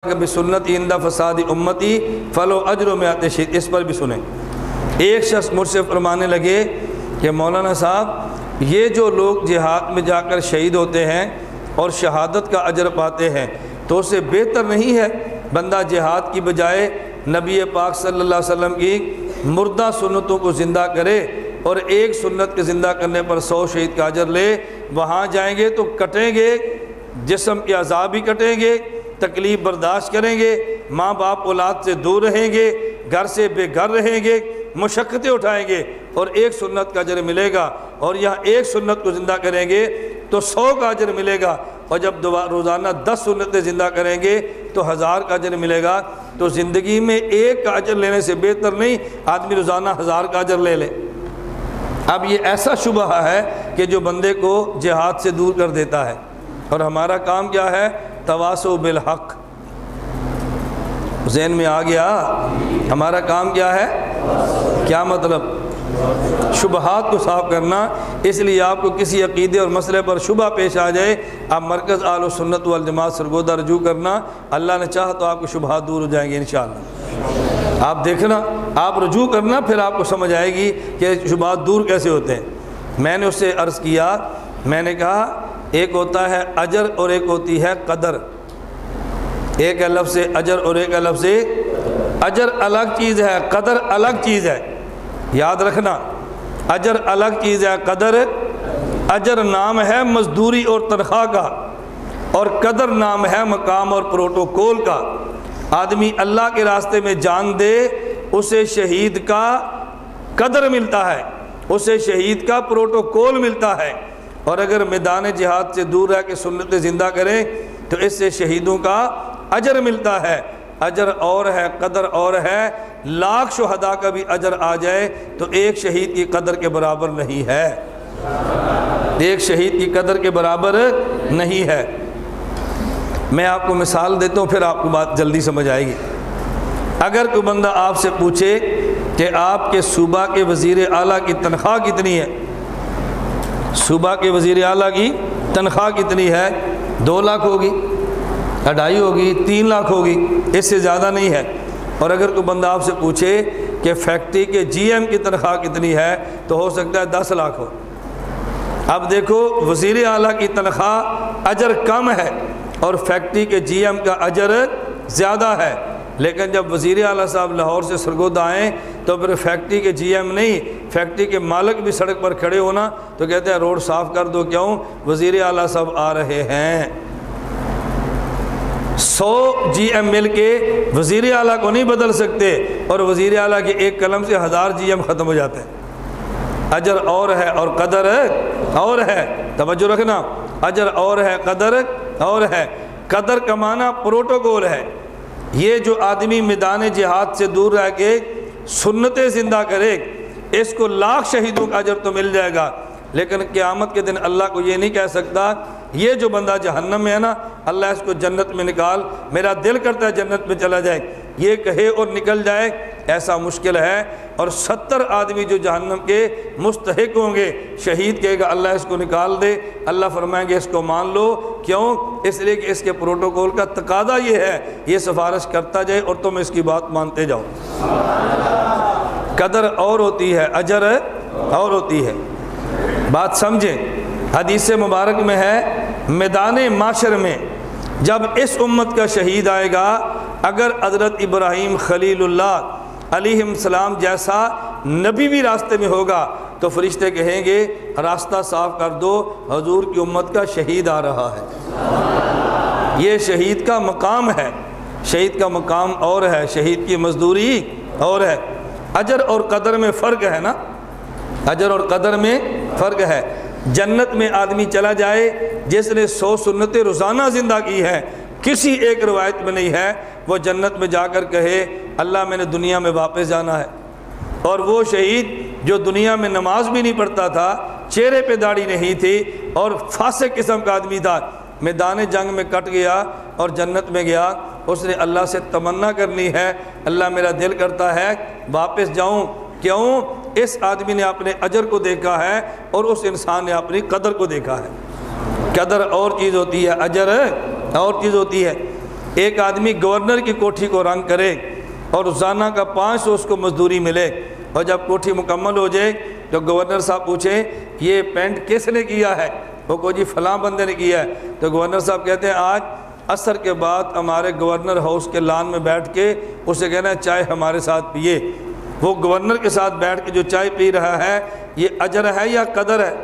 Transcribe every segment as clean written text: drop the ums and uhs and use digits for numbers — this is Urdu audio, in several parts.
کہ سنت عند فساد امتی فلو اجر میات شہید، اس پر بھی سنیں۔ ایک شخص مجھ سے فرمانے لگے کہ مولانا صاحب یہ جو لوگ جہاد میں جا کر شہید ہوتے ہیں اور شہادت کا اجر پاتے ہیں تو اس سے بہتر نہیں ہے بندہ جہاد کی بجائے نبی پاک صلی اللہ علیہ وسلم کی مردہ سنتوں کو زندہ کرے اور ایک سنت کے زندہ کرنے پر 100 شہید کا اجر لے؟ وہاں جائیں گے تو کٹیں گے، جسم کے اعضاء بھی کٹیں گے، تکلیف برداشت کریں گے، ماں باپ اولاد سے دور رہیں گے، گھر سے بے گھر رہیں گے، مشقتیں اٹھائیں گے اور ایک سنت کا اجر ملے گا، اور یہاں ایک سنت کو زندہ کریں گے تو 100 کا اجر ملے گا، اور جب روزانہ 10 سنتیں زندہ کریں گے تو 1000 کا اجر ملے گا۔ تو زندگی میں ایک کا اجر لینے سے بہتر نہیں آدمی روزانہ 1000 کا اجر لے لے۔ اب یہ ایسا شبہ ہے کہ جو بندے کو جہاد سے دور کر دیتا ہے، اور ہمارا کام کیا ہے؟ تواصو بالحق۔ ذہن میں آ گیا ہمارا کام کیا ہے؟ کیا مطلب؟ شبہات کو صاف کرنا۔ اس لیے آپ کو کسی عقیدے اور مسئلے پر شبہ پیش آ جائے، آپ مرکز اہل سنت والجماعت سرگودہ رجوع کرنا، اللہ نے چاہا تو آپ کو شبہات دور ہو جائیں گے انشاءاللہ۔ آپ دیکھنا، آپ رجوع کرنا، پھر آپ کو سمجھ آئے گی کہ شبہات دور کیسے ہوتے ہیں۔ میں نے اس سے عرض کیا، میں نے کہا ایک ہوتا ہے اجر اور ایک ہوتی ہے قدر۔ ایک ہے لفظ اجر اور ایک ہے لفظ اجر الگ چیز ہے، قدر الگ چیز ہے، یاد رکھنا۔ اجر الگ چیز ہے، قدر، اجر نام ہے مزدوری اور تنخواہ کا، اور قدر نام ہے مقام اور پروٹوکول کا۔ آدمی اللہ کے راستے میں جان دے، اسے شہید کا قدر ملتا ہے، اسے شہید کا پروٹوکول ملتا ہے، اور اگر میدان جہاد سے دور رہ کے سنتیں زندہ کریں تو اس سے شہیدوں کا اجر ملتا ہے۔ اجر اور ہے، قدر اور ہے۔ لاکھ شہداء کا بھی اجر آ جائے تو ایک شہید کی قدر کے برابر نہیں ہے، ایک شہید کی قدر کے برابر نہیں ہے۔ میں آپ کو مثال دیتا ہوں، پھر آپ کو بات جلدی سمجھ آئے گی۔ اگر کوئی بندہ آپ سے پوچھے کہ آپ کے صوبہ کے وزیر اعلیٰ کی تنخواہ کتنی ہے، صوبہ کے وزیر اعلیٰ کی تنخواہ کتنی ہے؟ 2 لاکھ ہوگی، 2.5 ہوگی، 3 لاکھ ہوگی، اس سے زیادہ نہیں ہے۔ اور اگر کوئی بندہ آپ سے پوچھے کہ فیکٹری کے جی ایم کی تنخواہ کتنی ہے تو ہو سکتا ہے 10 لاکھ ہو۔ اب دیکھو، وزیر اعلیٰ کی تنخواہ اجر کم ہے اور فیکٹری کے جی ایم کا اجر زیادہ ہے، لیکن جب وزیر اعلیٰ صاحب لاہور سے سرگودہ آئیں تو پھر فیکٹری کے جی ایم نہیں، فیکٹری کے مالک بھی سڑک پر کھڑے ہونا تو کہتے ہیں روڈ صاف کر دو، کیوں؟ وزیر اعلیٰ صاحب آ رہے ہیں۔ 100 جی ایم مل کے وزیر اعلیٰ کو نہیں بدل سکتے، اور وزیر اعلیٰ کے ایک قلم سے 1000 جی ایم ختم ہو جاتے ہیں۔ اجر اور ہے اور قدر اور ہے، توجہ رکھنا، اجر اور ہے، قدر اور ہے۔ قدر کا معنی پروٹوکول ہے۔ یہ جو آدمی میدان جہاد سے دور رہ کے سنتیں زندہ کرے، اس کو لاکھ شہیدوں کا اجر تو مل جائے گا، لیکن قیامت کے دن اللہ کو یہ نہیں کہہ سکتا یہ جو بندہ جہنم میں ہے نا، اللہ اس کو جنت میں نکال، میرا دل کرتا ہے جنت میں چلا جائے، یہ کہے اور نکل جائے، ایسا مشکل ہے۔ اور 70 آدمی جو جہنم کے مستحق ہوں گے، شہید کہے گا اللہ اس کو نکال دے، اللہ فرمائیں گے اس کو مان لو، کیوں؟ اس لیے کہ اس کے پروٹوکول کا تقاضا یہ ہے، یہ سفارش کرتا جائے اور تم اس کی بات مانتے جاؤ۔ قدر اور ہوتی ہے، اجر اور ہوتی ہے، بات سمجھیں۔ حدیث مبارک میں ہے، میدان معاشر میں جب اس امت کا شہید آئے گا، اگر حضرت ابراہیم خلیل اللہ علیہ السلام جیسا نبی بھی راستے میں ہوگا تو فرشتے کہیں گے راستہ صاف کر دو، حضور کی امت کا شہید آ رہا ہے۔ یہ شہید کا مقام ہے، شہید کا مقام اور ہے، شہید کی مزدوری اور ہے۔ اجر اور قدر میں فرق ہے نا، اجر اور قدر میں فرق ہے۔ جنت میں آدمی چلا جائے جس نے 100 سنتیں روزانہ زندہ کی ہیں، کسی ایک روایت میں نہیں ہے وہ جنت میں جا کر کہے اللہ میں نے دنیا میں واپس جانا ہے۔ اور وہ شہید جو دنیا میں نماز بھی نہیں پڑھتا تھا، چہرے پہ داڑھی نہیں تھی اور فاسق قسم کا آدمی تھا، میدان جنگ میں کٹ گیا اور جنت میں گیا، اس نے اللہ سے تمنا کرنی ہے اللہ میرا دل کرتا ہے واپس جاؤں، کیوں؟ اس آدمی نے اپنے اجر کو دیکھا ہے اور اس انسان نے اپنی قدر کو دیکھا ہے۔ قدر اور چیز ہوتی ہے، اجر اور چیز ہوتی ہے۔ ایک آدمی گورنر کی کوٹھی کو رنگ کرے اور روزانہ کا 500 اس کو مزدوری ملے، اور جب کوٹھی مکمل ہو جائے تو گورنر صاحب پوچھیں یہ پینٹ کس نے کیا ہے؟ وہ کو جی فلاں بندے نے کیا ہے۔ تو گورنر صاحب کہتے ہیں آج عصر کے بعد ہمارے گورنر ہاؤس کے لان میں بیٹھ کے اسے کہنا ہے چائے ہمارے ساتھ پیے۔ وہ گورنر کے ساتھ بیٹھ کے جو چائے پی رہا ہے یہ اجر ہے یا قدر ہے؟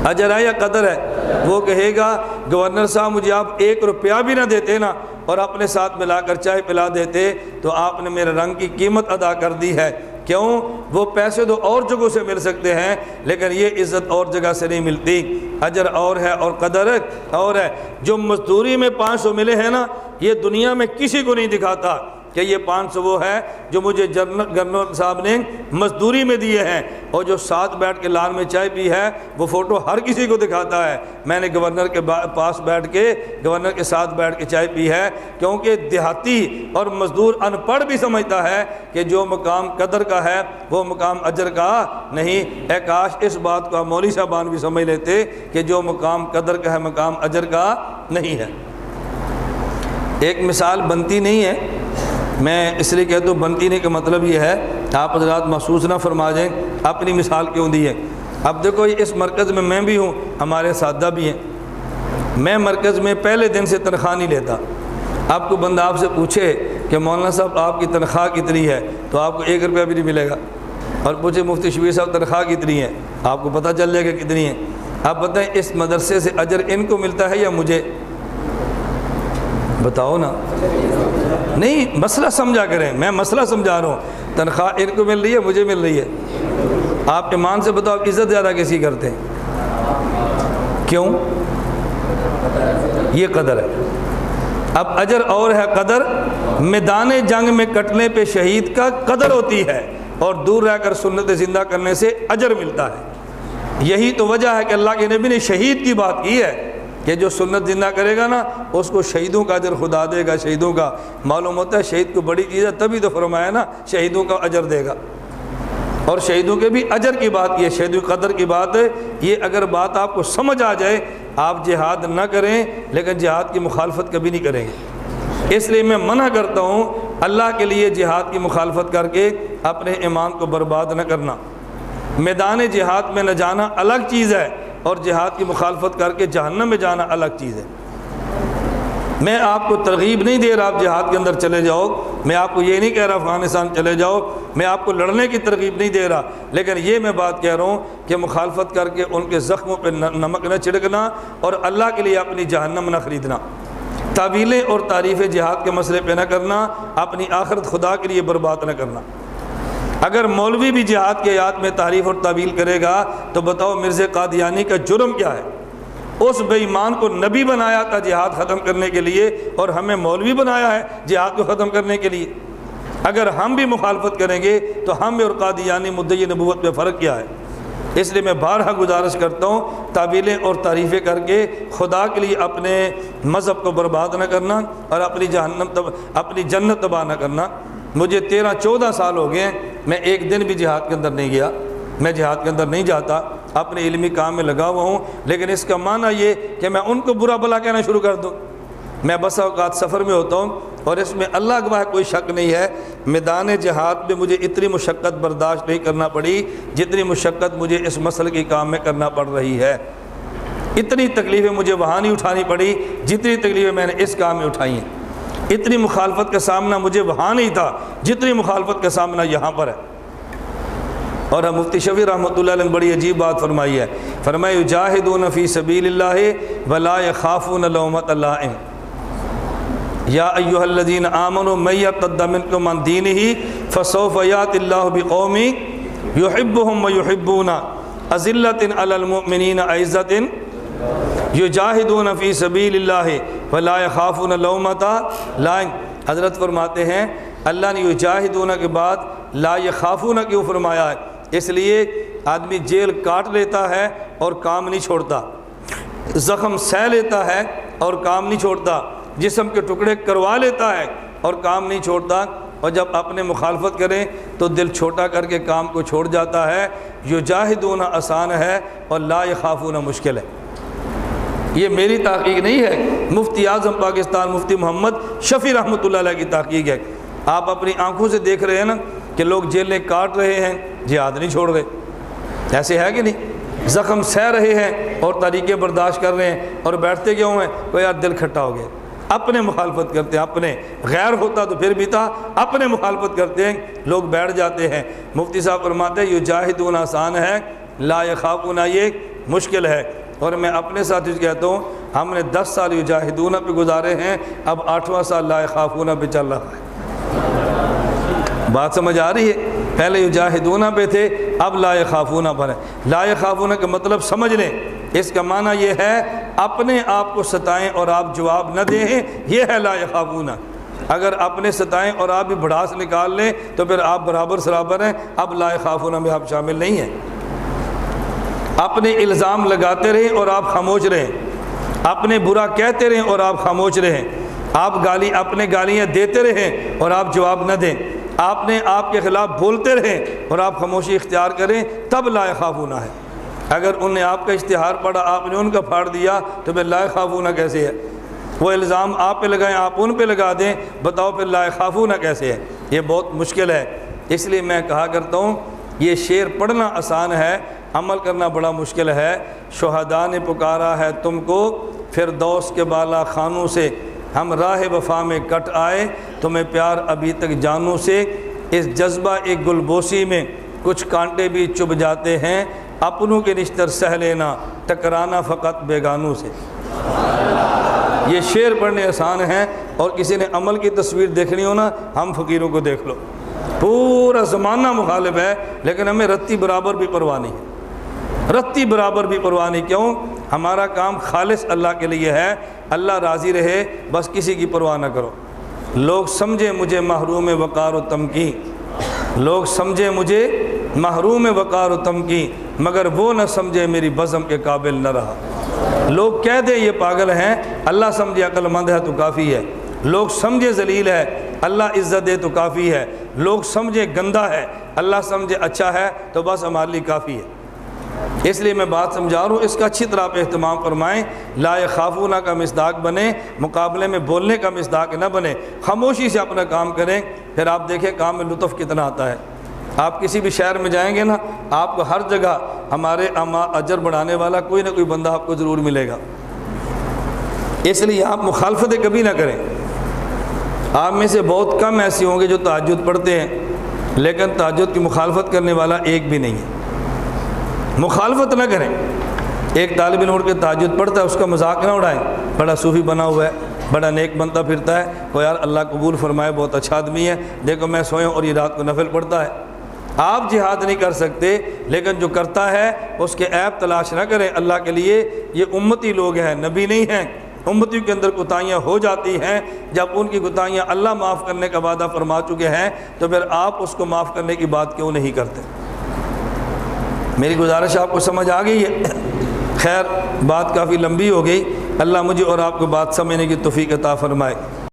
اجر ہے یا قدر ہے؟ وہ کہے گا گورنر صاحب مجھے آپ 1 روپیہ بھی نہ دیتے نا اور اپنے ساتھ ملا کر چائے پلا دیتے تو آپ نے میرے رنگ کی قیمت ادا کر دی ہے۔ کیوں؟ وہ پیسے تو اور جگہوں سے مل سکتے ہیں لیکن یہ عزت اور جگہ سے نہیں ملتی۔ اجر اور ہے اور قدر اور ہے۔ جو مزدوری میں 500 ملے ہیں نا یہ دنیا میں کسی کو نہیں دکھاتا کہ یہ 500 وہ ہے جو مجھے گورنر صاحب نے مزدوری میں دیے ہیں، اور جو ساتھ بیٹھ کے لان میں چائے پی ہے وہ فوٹو ہر کسی کو دکھاتا ہے میں نے گورنر کے پاس بیٹھ کے گورنر کے ساتھ بیٹھ کے چائے پی ہے، کیونکہ دیہاتی اور مزدور ان پڑھ بھی سمجھتا ہے کہ جو مقام قدر کا ہے وہ مقام اجر کا نہیں۔ اے کاش اس بات کو مولوی صاحبان بھی سمجھ لیتے کہ جو مقام قدر کا ہے مقام اجر کا نہیں ہے۔ ایک مثال بنتی نہیں ہے، میں اس لیے کہتا ہوں بنتی نہیں کا مطلب یہ ہے آپ حضرات محسوس نہ فرما جائیں اپنی مثال کیوں دی ہے۔ اب دیکھو اس مرکز میں بھی ہوں، ہمارے ساتھیٰ بھی ہیں، میں مرکز میں پہلے دن سے تنخواہ نہیں لیتا۔ آپ کو بندہ آپ سے پوچھے کہ مولانا صاحب آپ کی تنخواہ کتنی ہے تو آپ کو 1 روپیہ بھی نہیں ملے گا، اور پوچھے مفتی شبیر صاحب تنخواہ کتنی ہے آپ کو پتہ چل جائے گا کتنی ہے۔ آپ بتائیں اس مدرسے سے اجر ان کو ملتا ہے یا مجھے؟ بتاؤ نا۔ نہیں مسئلہ سمجھا کریں، میں مسئلہ سمجھا رہا ہوں، تنخواہ ان کو مل رہی ہے مجھے مل رہی ہے۔ آپ ایمان سے بتاؤ آپ عزت زیادہ کسی کرتے ہیں؟ کیوں؟ یہ قدر ہے۔ اب اجر اور ہے قدر، میدان جنگ میں کٹنے پہ شہید کا قدر ہوتی ہے اور دور رہ کر سنت زندہ کرنے سے اجر ملتا ہے۔ یہی تو وجہ ہے کہ اللہ کے نبی نے شہید کی بات کی ہے کہ جو سنت زندہ کرے گا نا اس کو شہیدوں کا اجر خدا دے گا۔ شہیدوں کا معلوم ہوتا ہے شہید کو بڑی چیز ہے، تبھی تو فرمایا نا شہیدوں کا اجر دے گا، اور شہیدوں کے بھی اجر کی بات یہ شہیدوں قدر کی بات ہے۔ یہ اگر بات آپ کو سمجھ آ جائے آپ جہاد نہ کریں لیکن جہاد کی مخالفت کبھی نہیں کریں گے۔ اس لیے میں منع کرتا ہوں اللہ کے لیے جہاد کی مخالفت کر کے اپنے ایمان کو برباد نہ کرنا۔ میدان جہاد میں نہ جانا الگ چیز ہے اور جہاد کی مخالفت کر کے جہنم میں جانا الگ چیز ہے۔ میں آپ کو ترغیب نہیں دے رہا آپ جہاد کے اندر چلے جاؤ، میں آپ کو یہ نہیں کہہ رہا افغانستان چلے جاؤ، میں آپ کو لڑنے کی ترغیب نہیں دے رہا، لیکن یہ میں بات کہہ رہا ہوں کہ مخالفت کر کے ان کے زخموں پہ نمک نہ چھڑکنا اور اللہ کے لیے اپنی جہنم نہ خریدنا، تعویلیں اور تعریفیں جہاد کے مسئلے پہ نہ کرنا، اپنی آخرت خدا کے لیے برباد نہ کرنا۔ اگر مولوی بھی جہاد کے آیات میں تعریف اور تعویل کرے گا تو بتاؤ مرزا قادیانی کا جرم کیا ہے؟ اس بے ایمان کو نبی بنایا تھا جہاد ختم کرنے کے لیے اور ہمیں مولوی بنایا ہے جہاد کو ختم کرنے کے لیے۔ اگر ہم بھی مخالفت کریں گے تو ہم اور قادیانی مدعی نبوت میں فرق کیا ہے؟ اس لیے میں بارہا گزارش کرتا ہوں تعویلیں اور تعریفیں کر کے خدا کے لیے اپنے مذہب کو برباد نہ کرنا اور اپنی جنت تباہ نہ کرنا۔ مجھے 13-14 سال ہو گئے میں ایک دن بھی جہاد کے اندر نہیں گیا، میں جہاد کے اندر نہیں جاتا، اپنے علمی کام میں لگا ہوا ہوں، لیکن اس کا معنی یہ کہ میں ان کو برا بھلا کہنا شروع کر دوں۔ میں بسا اوقات سفر میں ہوتا ہوں اور اس میں اللہ گواہ کوئی شک نہیں ہے میدان جہاد میں مجھے اتنی مشقت برداشت نہیں کرنا پڑی جتنی مشقت مجھے اس مسئلے کے کام میں کرنا پڑ رہی ہے۔ اتنی تکلیفیں مجھے وہاں نہیں اٹھانی پڑی جتنی تکلیفیں میں نے اس کام میں اٹھائی ہیں۔ اتنی مخالفت کا سامنا مجھے وہاں نہیں تھا جتنی مخالفت کا سامنا یہاں پر ہے۔ اور مفتی شفیع رحمۃ اللہ علیہ نے بڑی عجیب بات فرمائی ہے، فرمایا یجاہدون فی سبیل اللہ ولا یخافون لومۃ لائم یا ایھا الذین آمنوا من یرتد منکم عن دینہ فسوف یأتی اللہ بقوم یحبهم ویحبون اذلۃ علی المؤمنین اعزۃ یجاہدون فی سبیل اللہ ولا یخافون لومۃ لائم۔ حضرت فرماتے ہیں اللہ نے یجاہدون کے بعد لا یخافون کیوں فرمایا ہے؟ اس لیے آدمی جیل کاٹ لیتا ہے اور کام نہیں چھوڑتا، زخم سہ لیتا ہے اور کام نہیں چھوڑتا، جسم کے ٹکڑے کروا لیتا ہے اور کام نہیں چھوڑتا، اور جب اپنے مخالفت کریں تو دل چھوٹا کر کے کام کو چھوڑ جاتا ہے۔ یجاہدون آسان ہے اور لا یخافون مشکل ہے۔ یہ میری تحقیق نہیں ہے، مفتی اعظم پاکستان مفتی محمد شفیع رحمۃ اللہ علیہ کی تحقیق ہے۔ آپ اپنی آنکھوں سے دیکھ رہے ہیں نا کہ لوگ جیلیں کاٹ رہے ہیں، جہاد نہیں چھوڑ رہے، ایسے ہے کہ نہیں؟ زخم سہ رہے ہیں اور طریقے برداشت کر رہے ہیں، اور بیٹھتے کیوں ہیں؟ کوئی یار دل کھٹا ہو گیا، اپنے مخالفت کرتے ہیں، اپنے غیر ہوتا تو پھر بھی تھا، اپنے مخالفت کرتے ہیں، لوگ بیٹھ جاتے ہیں۔ مفتی صاحب فرماتے ہیں یجاہدون آسان ہے، لا یخافون یہ مشکل ہے۔ اور میں اپنے ساتھ کہتا ہوں ہم نے 10 سال یجاہدون پہ گزارے ہیں، اب 8واں سال لا یخافون پہ چل رہا ہے۔ بات سمجھ آ رہی ہے؟ پہلے یجاہدون پہ تھے، اب لا یخافون پر ہے۔ لا یخافون کا مطلب سمجھ لیں، اس کا معنی یہ ہے اپنے آپ کو ستائیں اور آپ جواب نہ دیں، یہ ہے لا یخافون۔ اگر اپنے ستائیں اور آپ بھی بھڑاس نکال لیں تو پھر آپ برابر سرابر ہیں، اب لا یخافون میں آپ شامل نہیں ہیں۔ اپنے الزام لگاتے رہیں اور آپ خاموش رہیں، اپنے برا کہتے رہیں اور آپ خاموش رہیں، آپ اپنے گالیاں دیتے رہیں اور آپ جواب نہ دیں، آپ نے آپ کے خلاف بولتے رہیں اور آپ خاموشی اختیار کریں، تب لا یخافون ہے۔ اگر انہوں نے آپ کا اشتہار پڑھا، آپ نے ان کا پھاڑ دیا، تو پھر لا یخافون کیسے ہے؟ وہ الزام آپ پہ لگائیں، آپ ان پہ لگا دیں، بتاؤ پھر لا یخافون کیسے ہے؟ یہ بہت مشکل ہے۔ اس لیے میں کہا کرتا ہوں یہ شعر پڑھنا آسان ہے، عمل کرنا بڑا مشکل ہے۔ شہداء نے پکارا ہے تم کو فردوس کے بالا خانوں سے، ہم راہ وفا میں کٹ آئے تمہیں پیار ابھی تک جانوں سے، اس جذبہ ایک گلبوسی میں کچھ کانٹے بھی چبھ جاتے ہیں، اپنوں کے نشتر سہ لینا ٹکرانا فقط بیگانوں سے۔ یہ شعر پڑھنے آسان ہیں، اور کسی نے عمل کی تصویر دیکھنی ہو نا، ہم فقیروں کو دیکھ لو، پورا زمانہ مخالف ہے، لیکن ہمیں رتی برابر بھی پرواہ نہیں ہے، رتی برابر بھی پرواہ نہیں۔ کیوں؟ ہمارا کام خالص اللہ کے لیے ہے، اللہ راضی رہے، بس کسی کی پرواہ نہ کرو۔ لوگ سمجھے مجھے محروم وقار و تمکین، لوگ سمجھے مجھے محروم وقار و تمکین، مگر وہ نہ سمجھے میری بزم کے قابل نہ رہا۔ لوگ کہہ دیں یہ پاگل ہیں، اللہ سمجھے عقل مند ہے تو کافی ہے۔ لوگ سمجھے ذلیل ہے، اللہ عزت دے تو کافی ہے۔ لوگ سمجھے گندا ہے، اللہ سمجھے اچھا ہے تو بس ہمارے لیے کافی ہے۔ اس لیے میں بات سمجھا رہا ہوں، اس کا اچھی طرح پہ اہتمام فرمائیں، لا یخافون کا مصداق بنیں، مقابلے میں بولنے کا مصداق نہ بنیں، خاموشی سے اپنا کام کریں، پھر آپ دیکھیں کام میں لطف کتنا آتا ہے۔ آپ کسی بھی شہر میں جائیں گے نا، آپ کو ہر جگہ ہمارے اجر بڑھانے والا کوئی نہ کوئی بندہ آپ کو ضرور ملے گا۔ اس لیے آپ مخالفتیں کبھی نہ کریں۔ آپ میں سے بہت کم ایسے ہوں گے جو تہجد پڑھتے ہیں، لیکن تہجد کی مخالفت کرنے والا ایک بھی نہیں ہے۔ مخالفت نہ کریں۔ ایک طالب علم اٹھ کے تہجد پڑھتا ہے، اس کا مذاق نہ اڑائیں، بڑا صوفی بنا ہوا ہے، بڑا نیک بنتا پھرتا ہے، کوئی یار اللہ قبول فرمائے بہت اچھا آدمی ہے، دیکھو میں سویا اور یہ رات کو نفل پڑھتا ہے۔ آپ جہاد نہیں کر سکتے، لیکن جو کرتا ہے اس کے عیب تلاش نہ کریں اللہ کے لیے۔ یہ امتی لوگ ہیں، نبی نہیں ہیں۔ امتیوں کے اندر کوتاہیاں ہو جاتی ہیں، جب ان کی کوتاہیاں اللہ معاف کرنے کا وعدہ فرما چکے ہیں تو پھر آپ اس کو معاف کرنے کی بات کیوں نہیں کرتے؟ میری گزارش آپ کو سمجھ آ گئی ہے؟ خیر، بات کافی لمبی ہو گئی، اللہ مجھے اور آپ کو بات سمجھنے کی توفیق عطا فرمائے۔